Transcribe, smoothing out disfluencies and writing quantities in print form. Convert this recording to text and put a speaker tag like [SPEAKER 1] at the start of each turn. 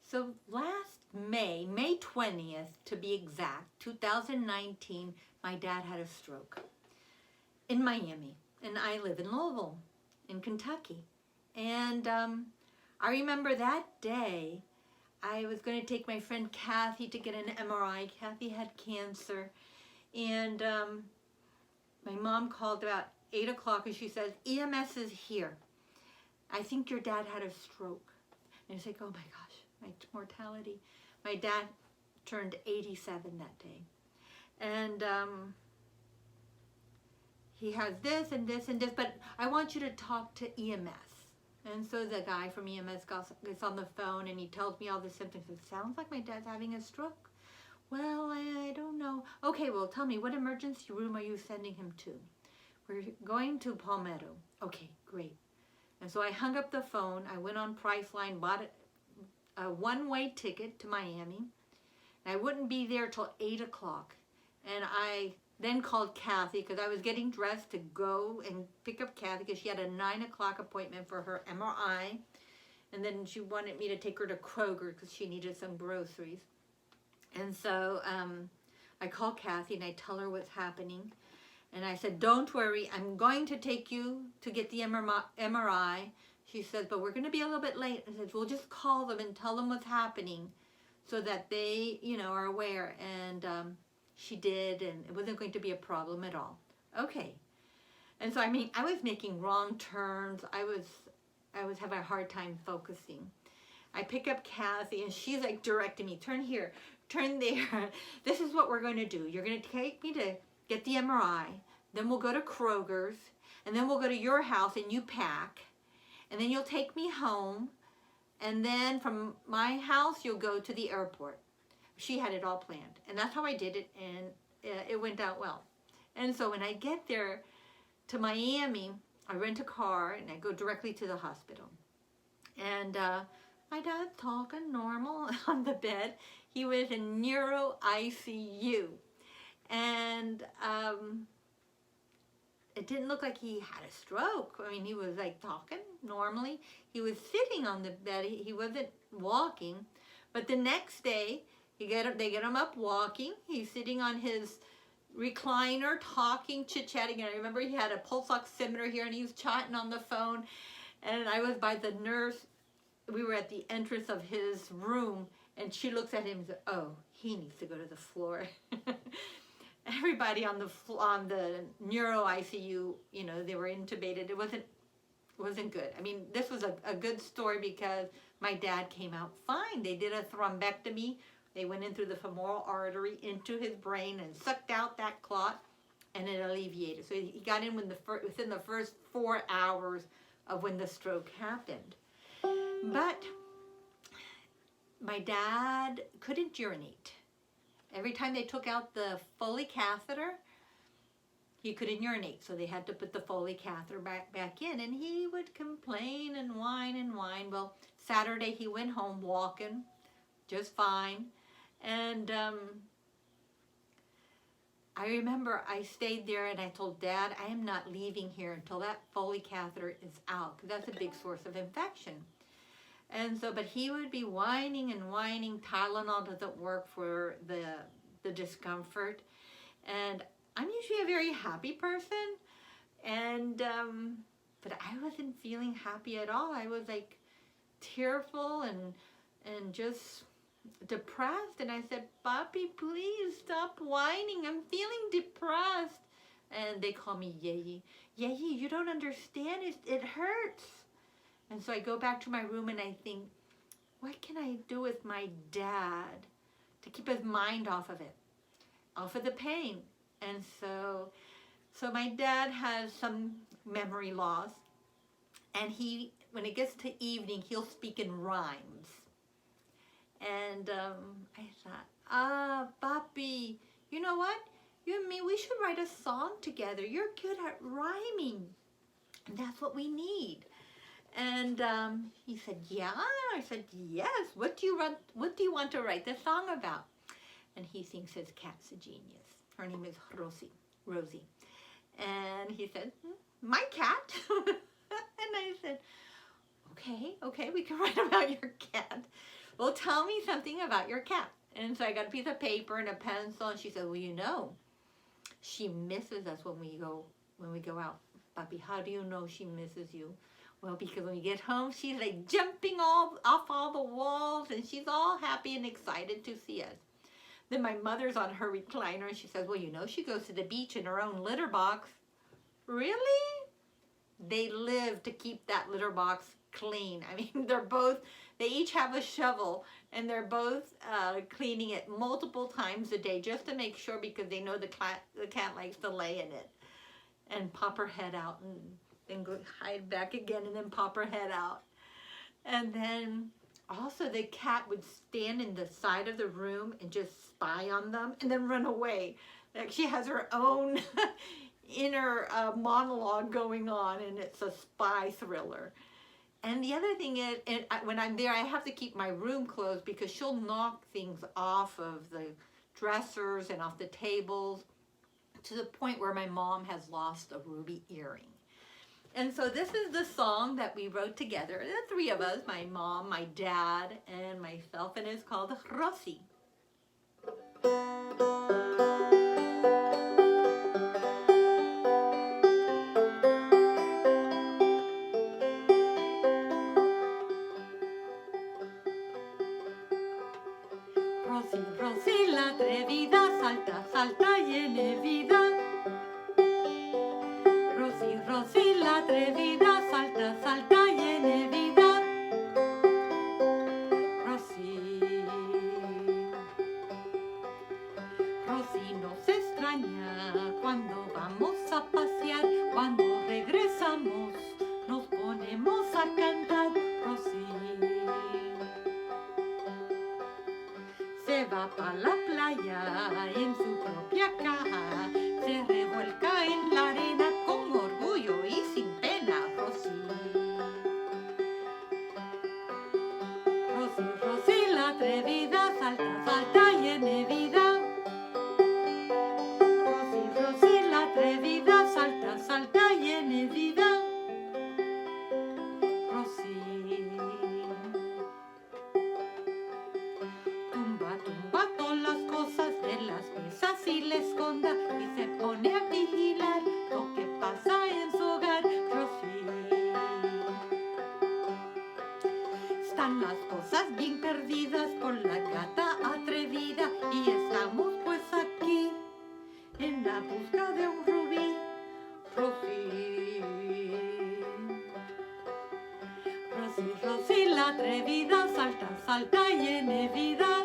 [SPEAKER 1] So last May 20th to be exact, 2019, my dad had a stroke in Miami, and I live in Louisville, in Kentucky. And I remember that day, I was going to take my friend Kathy to get an MRI. Kathy had cancer, and my mom called about 8 o'clock and she says, EMS is here. I think your dad had a stroke. And it's like, oh my gosh, my mortality. My dad turned 87 that day. And he has this and this and this, but I want you to talk to EMS. And so the guy from EMS gets on the phone and he tells me all the symptoms. It sounds like my dad's having a stroke. Well, I don't know. Okay, well, tell me, what emergency room are you sending him to? We're going to Palmetto. Okay, great. And so I hung up the phone. I went on Priceline, bought a one-way ticket to Miami. And I wouldn't be there till 8 o'clock. And I then called Kathy because I was getting dressed to go and pick up Kathy because she had a 9 o'clock appointment for her MRI. And then she wanted me to take her to Kroger because she needed some groceries. And so I called Kathy and I tell her what's happening. And I said, don't worry, I'm going to take you to get the MRI. She says, but we're going to be a little bit late. I said, we'll just call them and tell them what's happening so that they, are aware. And she did, and it wasn't going to be a problem at all. Okay. And so, I was making wrong turns. I was having a hard time focusing. I pick up Kathy, and she's like directing me, turn here, turn there. This is what we're going to do. You're going to take me to get the MRI, then we'll go to Kroger's, and then we'll go to your house and you pack, and then you'll take me home, and then from my house you'll go to the airport. She had it all planned, and that's how I did it, and it went out well. And so when I get there to Miami, I rent a car and I go directly to the hospital. And my dad's talking normal on the bed. He was in neuro ICU. And it didn't look like he had a stroke. He was like talking normally. He was sitting on the bed. He wasn't walking. But the next day, they get him up walking. He's sitting on his recliner, talking, chit-chatting. And I remember he had a pulse oximeter here, and he was chatting on the phone. And I was by the nurse. We were at the entrance of his room, and she looks at him and says, oh, he needs to go to the floor. Everybody on the neuro ICU, they were intubated. It wasn't good. This was a good story because my dad came out fine. They did a thrombectomy. They went in through the femoral artery into his brain and sucked out that clot, and it alleviated. So he got in within the first 4 hours of when the stroke happened. But my dad couldn't urinate. Every time they took out the Foley catheter, he couldn't urinate, so they had to put the Foley catheter back in, and he would complain and whine and whine. Well, Saturday he went home walking just fine, and I remember I stayed there and I told Dad, I am not leaving here until that Foley catheter is out, because that's a big source of infection. And so, but he would be whining and whining. Tylenol doesn't work for the discomfort. And I'm usually a very happy person. And, but I wasn't feeling happy at all. I was like tearful and just depressed. And I said, Papi, please stop whining. I'm feeling depressed. And they call me Yehi. Yehi, you don't understand. It hurts. And so I go back to my room and I think, what can I do with my dad to keep his mind off of it, off of the pain? And so my dad has some memory loss, and when it gets to evening, he'll speak in rhymes. And I thought, Papi, you know what? You and me, we should write a song together. You're good at rhyming, and that's what we need. And he said, yeah. I said, yes. What do you want to write this song about? And he thinks his cat's a genius. Her name is Rosie. And he said, my cat? And I said, okay, we can write about your cat. well, tell me something about your cat. And so I got a piece of paper and a pencil, and she said, well, you know, she misses us when we go out. Papi, how do you know she misses you? Well, because when we get home, she's like jumping off all the walls, and she's all happy and excited to see us. Then my mother's on her recliner, and she says, well, you know, she goes to the beach in her own litter box. Really? They live to keep that litter box clean. I mean, they each have a shovel, and they're both cleaning it multiple times a day just to make sure, because they know the cat likes to lay in it and pop her head out and then go hide back again and then pop her head out. And then also the cat would stand in the side of the room and just spy on them and then run away. Like, she has her own inner monologue going on, and it's a spy thriller. And the other thing is, when I'm there, I have to keep my room closed because she'll knock things off of the dressers and off the tables, to the point where my mom has lost a ruby earring. And so this is the song that we wrote together, the three of us, my mom, my dad, and myself, and it's called Rosie. Rosie, Rosie la atrevida, salta, salta, llena vida. Rosie, Rosie la atrevida, salta, salta, llena vida. Rosie, Rosie nos extraña cuando vamos a pasear, cuando regresamos nos ponemos a cantar. Rosie se va pa' la playa en su propia caja, se revuelca en la arena con orgullo y sin pena. Rosie, Rosie, Rosie la atrevida, salta, salta, llena vida. Rosie, Rosie la atrevida, salta, salta, llena vida. Rosie, tumba, tumba todas las cosas de las mesas y la sconda, y se pone a vigilar lo que pasa en su hogar. Rosie, están las cosas bien perdidas por la gata atrevida, y estamos pues aquí en la busca de un rubí. Rosie, Rosie, Rosie la atrevida, salta, salta, llena vida.